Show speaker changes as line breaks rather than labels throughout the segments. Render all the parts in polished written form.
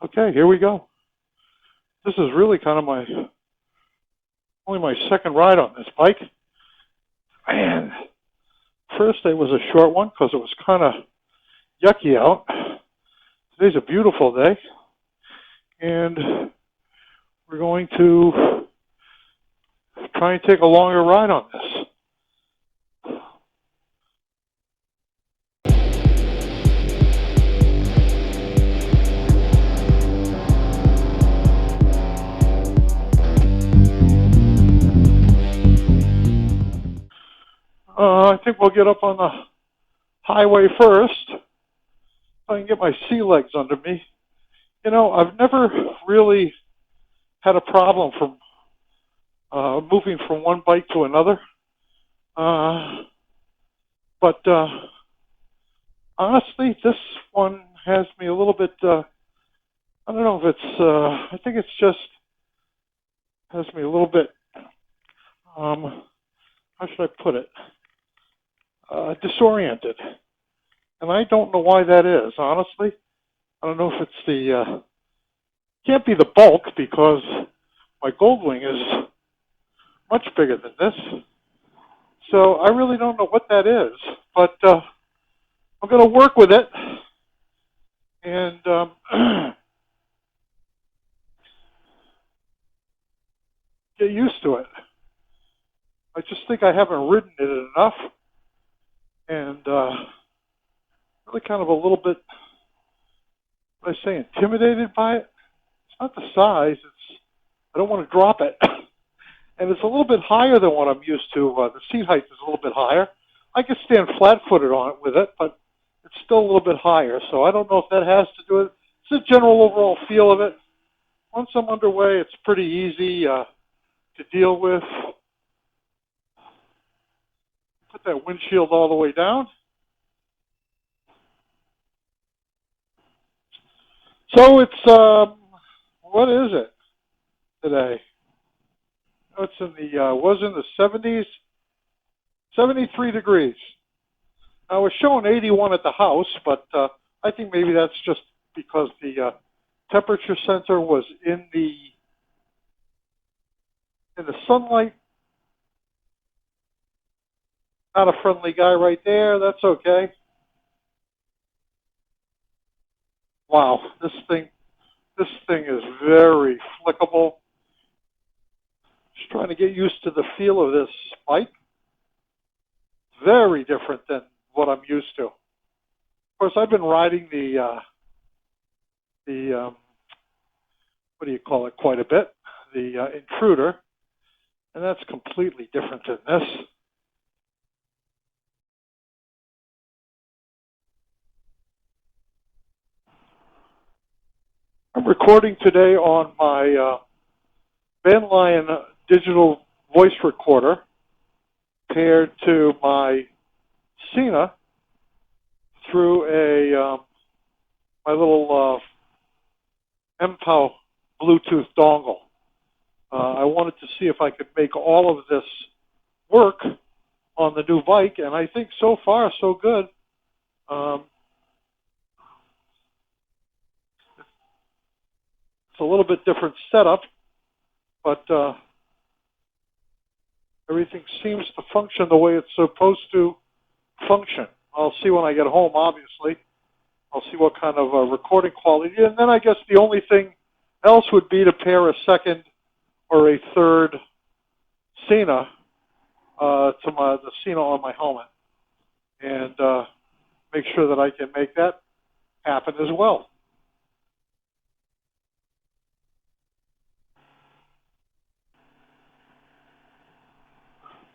Okay, here we go. This is really kind of only my second ride on this bike. And first day was a short one because it was kind of yucky out. Today's a beautiful day. And we're going to try and take a longer ride on this. I think we'll get up on the highway first so I can get my sea legs under me. You know, I've never really had a problem from moving from one bike to another. But honestly, this one has me a little bit, I don't know if it's, I think it's just has me a little bit, how should I put it? Disoriented. And I don't know why that is, honestly. I don't know if it's the, can't be the bulk because my Goldwing is much bigger than this. So I really don't know what that is, but I'm going to work with it and get used to it. I just think I haven't ridden it enough and really kind of a little bit, what I say, intimidated by it. It's not the size, it's, I don't want to drop it. And it's a little bit higher than what I'm used to. The seat height is a little bit higher. I can stand flat-footed on it with it, but it's still a little bit higher. So I don't know if that has to do with it. It's the general overall feel of it. Once I'm underway, it's pretty easy to deal with. Put that windshield all the way down. So it's, what is it today? It's in the, was in the 70s, 73 degrees. I was showing 81 at the house, but I think maybe that's just because the temperature sensor was in the sunlight. Not a friendly guy right there. That's okay. Wow, this thing is very flickable. Just trying to get used to the feel of this bike. Very different than what I'm used to. Of course, I've been riding the what do you call it, quite a bit, the Intruder, and that's completely different than this. I'm recording today on my Van Lion digital voice recorder paired to my Sena through a my little MPOW Bluetooth dongle. I wanted to see if I could make all of this work on the new bike, and I think so far so good. It's a little bit different setup, but everything seems to function the way it's supposed to function. I'll see when I get home, obviously. I'll see what kind of recording quality. And then I guess the only thing else would be to pair a second or a third Sena to the Sena on my helmet and make sure that I can make that happen as well.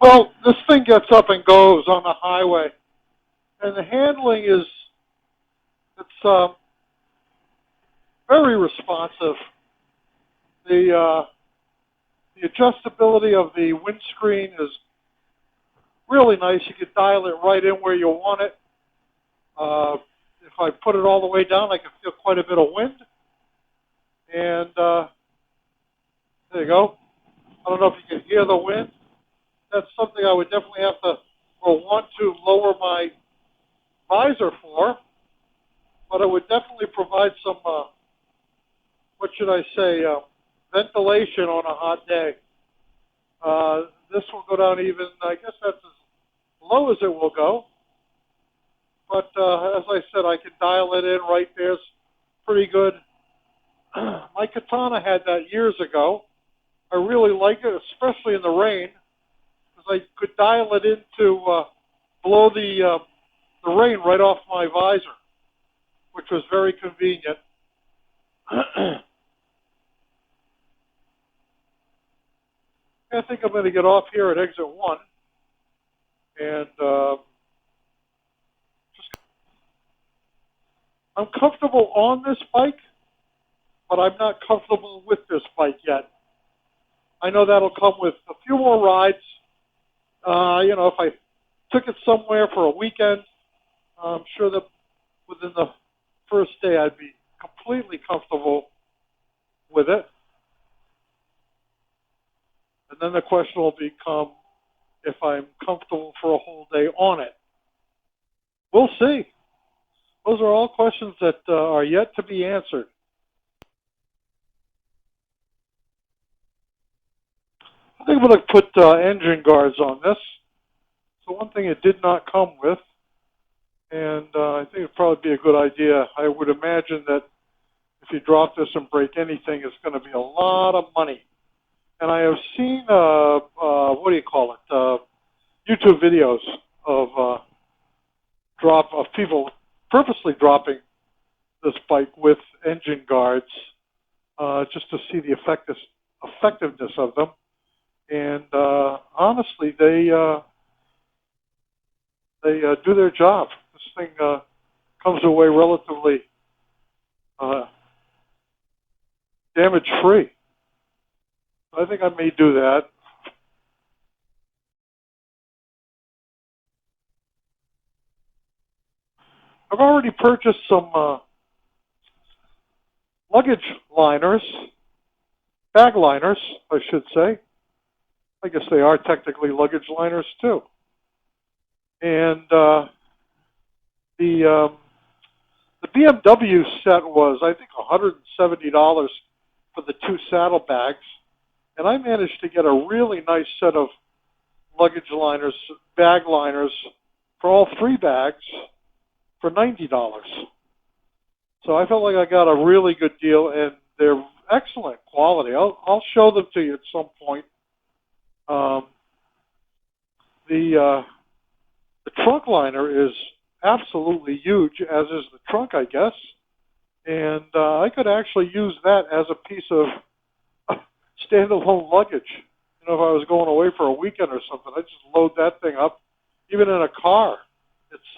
Well, this thing gets up and goes on the highway, and the handling is, it's very responsive. The adjustability of the windscreen is really nice. You can dial it right in where you want it. If I put it all the way down, I can feel quite a bit of wind. And there you go. I don't know if you can hear the wind. That's something I would definitely have to, or want to, lower my visor for, but it would definitely provide some what should I say, ventilation on a hot day. This will go down even, I guess that's as low as it will go. But as I said, I can dial it in right there. It's pretty good. My Katana had that years ago. I really like it, especially in the rain, because I could dial it in to blow the rain right off my visor, which was very convenient. I think I'm going to get off here at exit 1, and I'm comfortable on this bike, but I'm not comfortable with this bike yet. I know that'll come with a few more rides. You know, if I took it somewhere for a weekend, I'm sure that within the first day I'd be completely comfortable with it. And then the question will become if I'm comfortable for a whole day on it. We'll see. Those are all questions that are yet to be answered. I think I'm going to put engine guards on this. So one thing it did not come with, and I think it'd probably be a good idea. I would imagine that if you drop this and break anything, it's going to be a lot of money. And I have seen, what do you call it, YouTube videos of people purposely dropping this bike with engine guards just to see the effectiveness of them. And honestly, they do their job. This thing comes away relatively damage-free. I think I may do that. I've already purchased some luggage liners, bag liners, I should say. I guess they are technically luggage liners too. And the BMW set was, I think, $170 for the 2 saddlebags. And I managed to get a really nice set of luggage liners, bag liners, for all 3 bags for $90. So I felt like I got a really good deal, and they're excellent quality. I'll show them to you at some point. The trunk liner is absolutely huge, as is the trunk, I guess. And I could actually use that as a piece of standalone luggage. You know, if I was going away for a weekend or something, I'd just load that thing up, even in a car. It's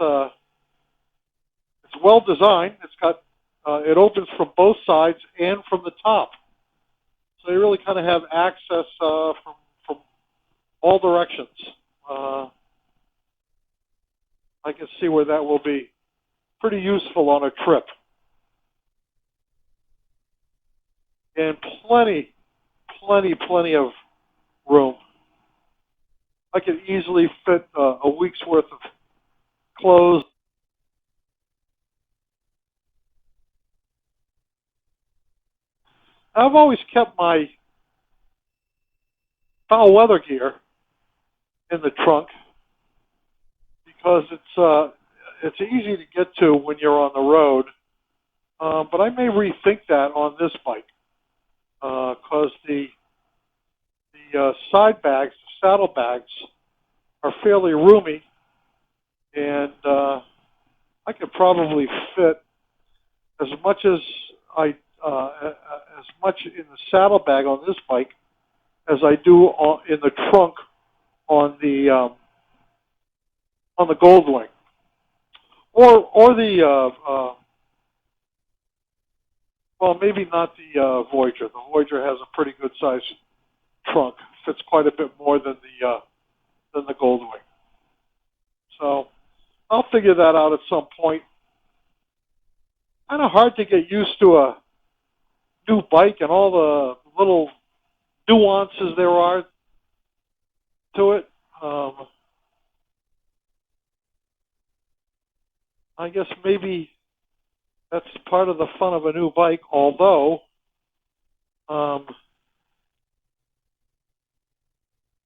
well designed. It's got it opens from both sides and from the top, so you really kind of have access from all directions. I can see where that will be pretty useful on a trip, and plenty of room. I could easily fit a week's worth of clothes. I've always kept my foul weather gear in the trunk because it's easy to get to when you're on the road. But I may rethink that on this bike because the side bags, the saddle bags, are fairly roomy, and I could probably fit as much in the saddlebag on this bike as I do in the trunk on the Goldwing, or the well, maybe not the Voyager. The Voyager has a pretty good size trunk, fits quite a bit more than the Goldwing. So I'll figure that out at some point. Kind of hard to get used to a new bike and all the little nuances there are to it. I guess maybe that's part of the fun of a new bike, although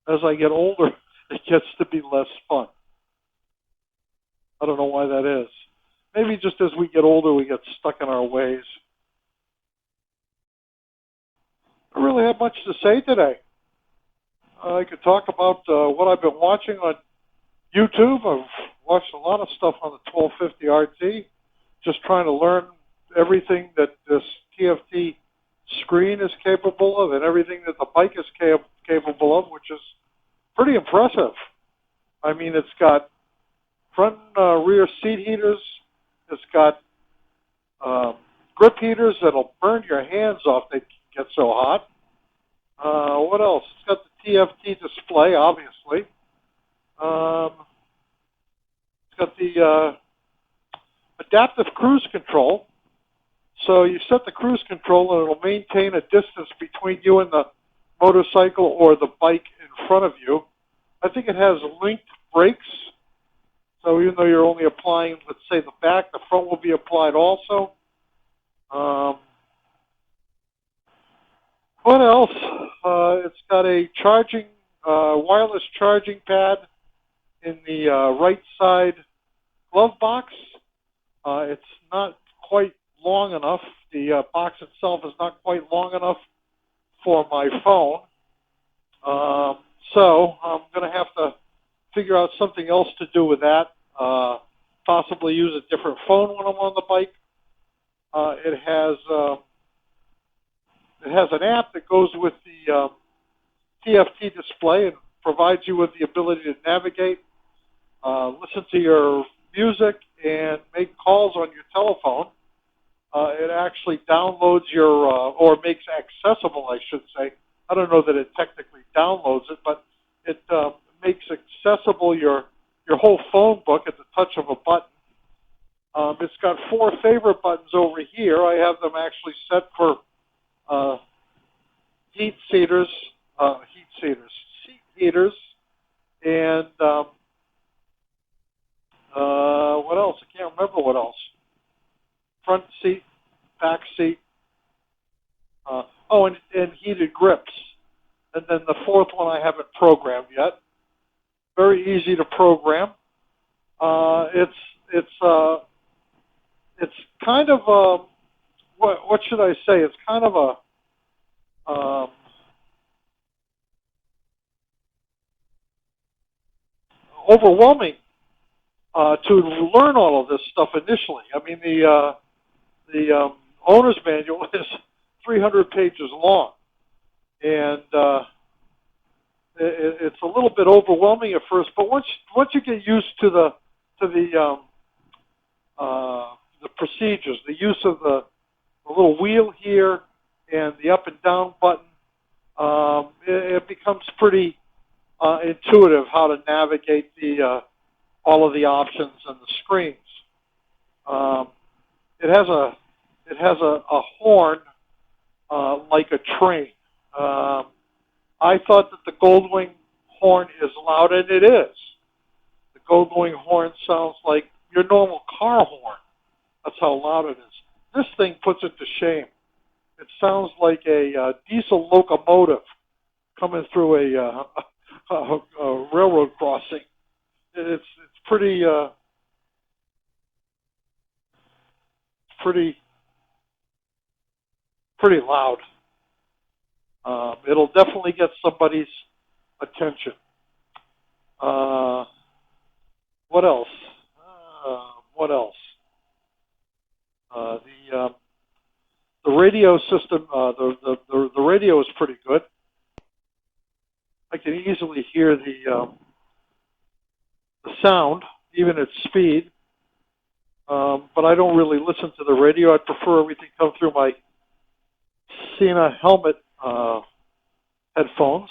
As I get older, it gets to be less fun. I don't know why that is. Maybe just as we get older, we get stuck in our ways. I don't really have much to say today. I could talk about what I've been watching on YouTube. I've watched a lot of stuff on the 1250 RT, just trying to learn everything that this TFT screen is capable of and everything that the bike is capable of, which is pretty impressive. I mean, it's got front and rear seat heaters. It's got grip heaters that'll burn your hands off. They get so hot. What else? It's got the TFT display, obviously. It's got the adaptive cruise control. So you set the cruise control and it'll maintain a distance between you and the motorcycle or the bike in front of you. I think it has linked brakes. So even though you're only applying, let's say, the back, the front will be applied also. What else? It's got a charging, wireless charging pad in the right side glove box. It's not quite long enough. The box itself is not quite long enough for my phone. So I'm going to have to figure out something else to do with that. Possibly use a different phone when I'm on the bike. It has an app that goes with the TFT display and provides you with the ability to navigate, listen to your music, and make calls on your telephone. It actually downloads your, or makes accessible, I should say. I don't know that it technically downloads it, but it makes accessible your whole phone book at the touch of a button. It's got 4 favorite buttons over here. I have them actually set for seat heaters, and what else? I can't remember what else. Front seat, back seat. And heated grips. And then the 4th one I haven't programmed yet. Very easy to program. It's kind of what should I say? It's kind of a overwhelming to learn all of this stuff initially. I mean, the owner's manual is 300 pages long, and it's a little bit overwhelming at first. But once you get used to the procedures, the use of the little wheel here and the up and down button, it becomes pretty intuitive how to navigate all of the options and the screens. It has a horn like a train. I thought that the Goldwing horn is loud, and it is. The Goldwing horn sounds like your normal car horn. That's how loud it is. This thing puts it to shame. It sounds like a diesel locomotive coming through a railroad crossing. It's pretty loud. It'll definitely get somebody's attention. What else? The radio system, the radio is pretty good. I can easily hear the sound, even at speed. But I don't really listen to the radio. I prefer everything come through my Sena helmet headphones.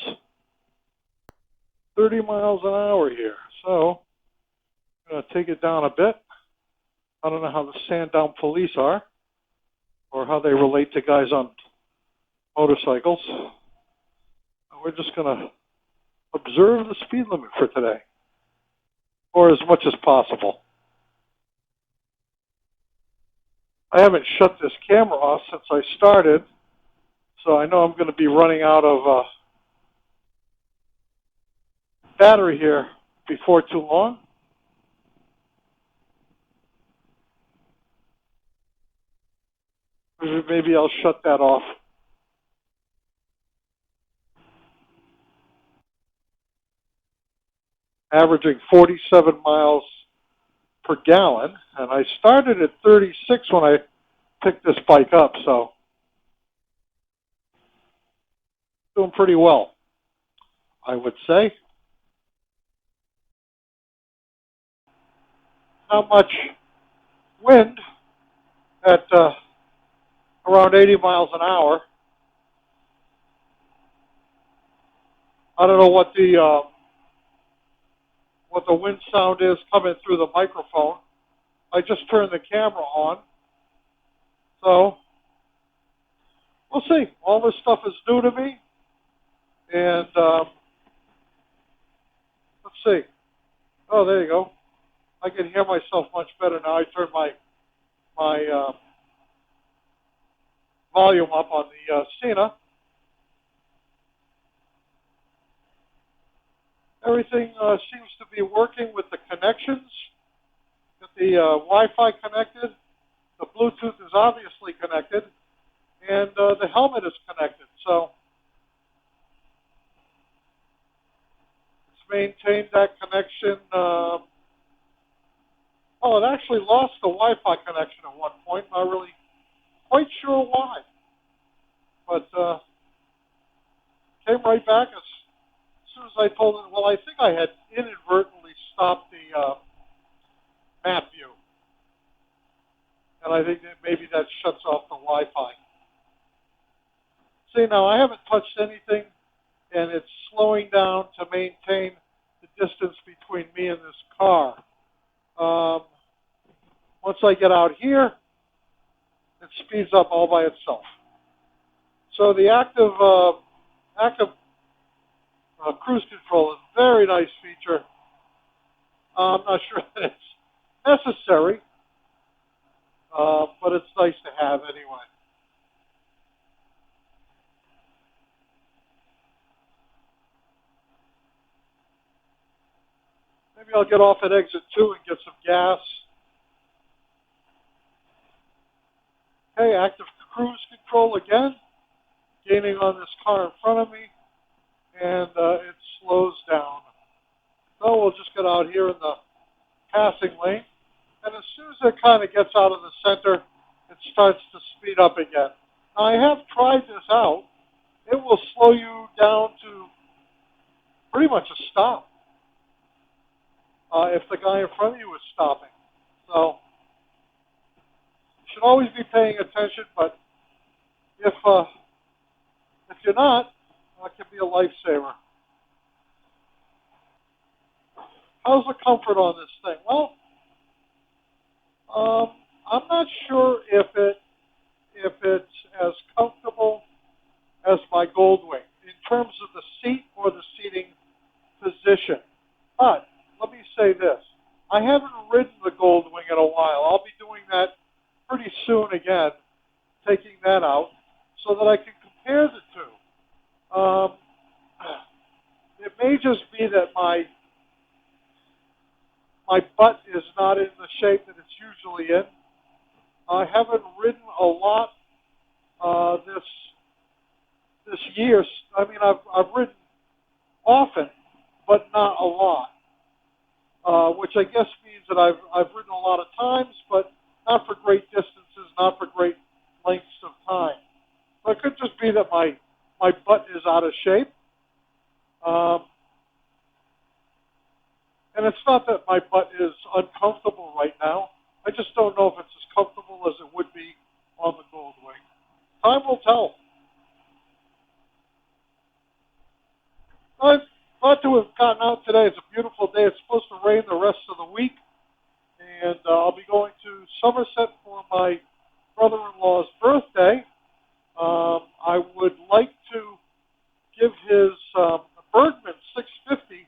30 miles an hour here. So I'm going to take it down a bit. I don't know how the Sandown police are or how they relate to guys on motorcycles. We're just going to observe the speed limit for today, or as much as possible. I haven't shut this camera off since I started, So I know I'm going to be running out of battery here before too long. Maybe I'll shut that off. Averaging 47 miles per gallon, and I started at 36 when I picked this bike up, so doing pretty well, I would say. Not much wind at around 80 miles an hour. I don't know what the wind sound is coming through the microphone. I just turned the camera on, so we'll see. All this stuff is new to me, and let's see. Oh, there you go. I can hear myself much better now. I turned my volume up on the Sena. Everything seems to be working with the connections. Got the Wi-Fi connected. The Bluetooth is obviously connected, and the helmet is connected. So it's maintained that connection. Oh, it actually lost the Wi-Fi connection at one point. Not really quite sure why, but came right back as soon as I told it. Well, I think I had inadvertently stopped the map view, and I think that maybe that shuts off the Wi-Fi. See, now I haven't touched anything, and it's slowing down to maintain the distance between me and this car. Once I get out here, it speeds up all by itself. So the active cruise control is a very nice feature. I'm not sure that it's necessary, but it's nice to have anyway. Maybe I'll get off at exit 2 and get some gas. Okay, active cruise control again, gaining on this car in front of me, and it slows down. So we'll just get out here in the passing lane, and as soon as it kind of gets out of the center, it starts to speed up again. Now, I have tried this out. It will slow you down to pretty much a stop if the guy in front of you is stopping. So you should always be paying attention, but if you're not, it can be a lifesaver. How's the comfort on this thing? Well, I'm not sure if it's as comfortable as my Goldwing in terms of the seat or the seating position. But let me say this. I haven't ridden the Goldwing in a while. I'll be doing that pretty soon again, taking that out, so that I can compare the two. It may just be that my butt is not in the shape that it's usually in. I haven't ridden a lot this year. I mean, I've ridden often, but not a lot, which I guess means that I've ridden a lot of times, but not for great distances, not for great lengths of time. So it could just be that my butt is out of shape. And it's not that my butt is uncomfortable right now. I just don't know if it's as comfortable as it would be on the Goldwing. Time will tell. I'm glad to have gotten out today. It's a beautiful day. It's supposed to rain the rest of the week. And I'll be going to Somerset for my brother-in-law's birthday. I would like to give his Bergman 650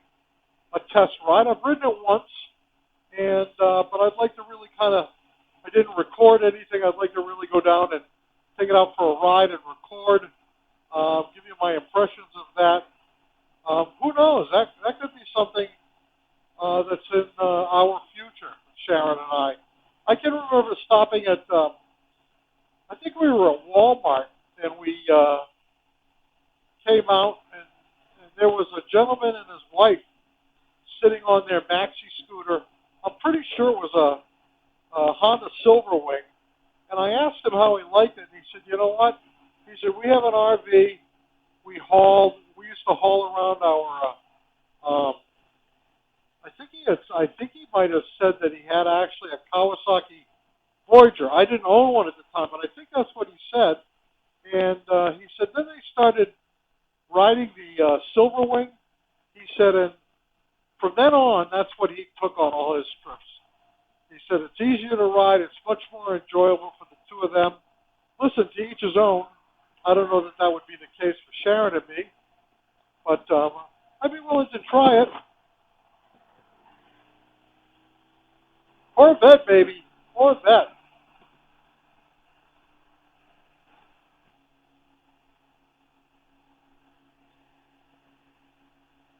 a test ride. I've ridden it once, and but I'd like to really I didn't record anything. I'd like to really go down and take it out for a ride and record give you my impressions of that. Who knows? That could be something that's in our future, Sharon and I. I can remember stopping at, I think we were at Walmart, and we came out, and there was a gentleman and his wife sitting on their maxi scooter. I'm pretty sure it was a Honda Silverwing. And I asked him how he liked it, and he said, you know what? He said, we have an RV. We used to haul around our, I think he might have said that he had actually a Kawasaki Voyager. I didn't own one at the time, but I think that's what he said. And he said, then they started riding the Silverwing. He said, and from then on, that's what he took on all his trips. He said, it's easier to ride. It's much more enjoyable for the two of them. Listen, to each his own. I don't know that that would be the case for Sharon and me, but I'd be willing to try it. Corvette, baby. Corvette.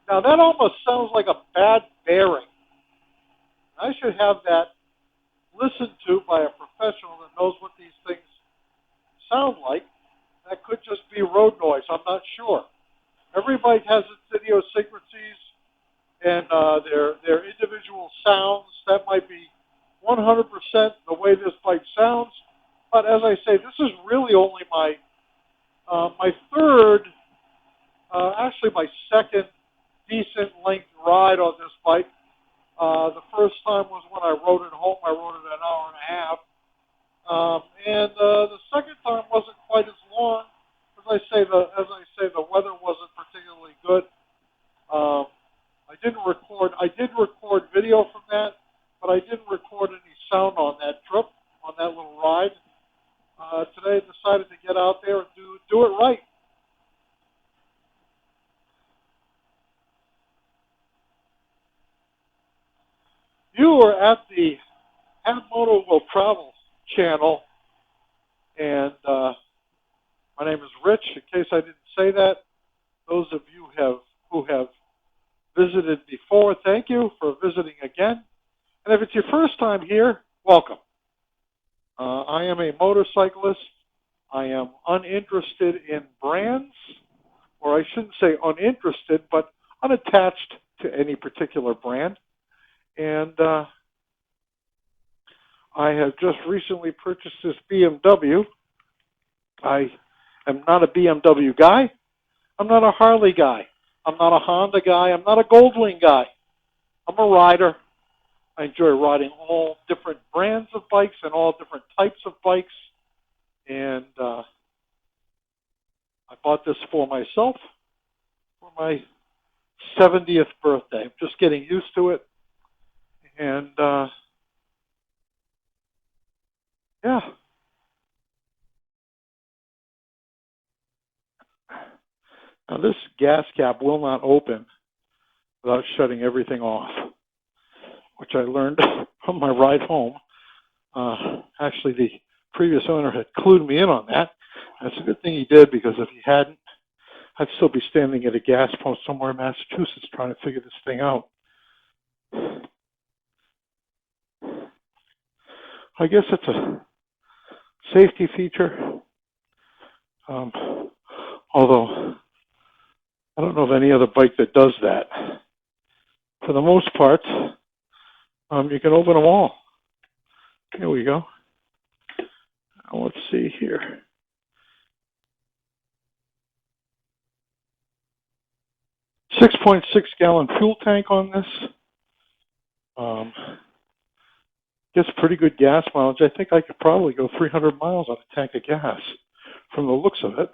Now, that almost sounds like a bad bearing. I should have that listened to by a professional that knows what these things sound like. That could just be road noise. I'm not sure. Every bike has its idiosyncrasies and their individual sounds. That might be 100% the way this bike sounds. But as I say, this is really only my third, actually my second decent length ride on this bike. The first time was when I rode it home. I rode it an hour and a half. And the second time wasn't quite as long. As I say, the weather wasn't particularly good. I did record video from that, but I didn't record any sound on that trip, on that little ride. Today I decided to get out there and do it right. You are at the Moto Will Travel channel, and my name is Rich. In case I didn't say that, those of you who have visited before, thank you for visiting again. And if it's your first time here, welcome. I am a motorcyclist. I am uninterested in brands, or I shouldn't say uninterested, but unattached to any particular brand. And I have just recently purchased this BMW. I am not a BMW guy. I'm not a Harley guy. I'm not a Honda guy. I'm not a Goldwing guy. I'm a rider. I enjoy riding all different brands of bikes and all different types of bikes. And I bought this for myself for my 70th birthday. I'm just getting used to it. And, yeah. Now, this gas cap will not open without shutting everything off, which I learned on my ride home. Actually, the previous owner had clued me in on that. That's a good thing he did, because if he hadn't, I'd still be standing at a gas pump somewhere in Massachusetts trying to figure this thing out. I guess it's a safety feature, although I don't know of any other bike that does that. For the most part, you can open them all. Here we go. Now let's see here. .6 gallon fuel tank on this. Gets pretty good gas mileage. I think I could probably go 300 miles on a tank of gas from the looks of it.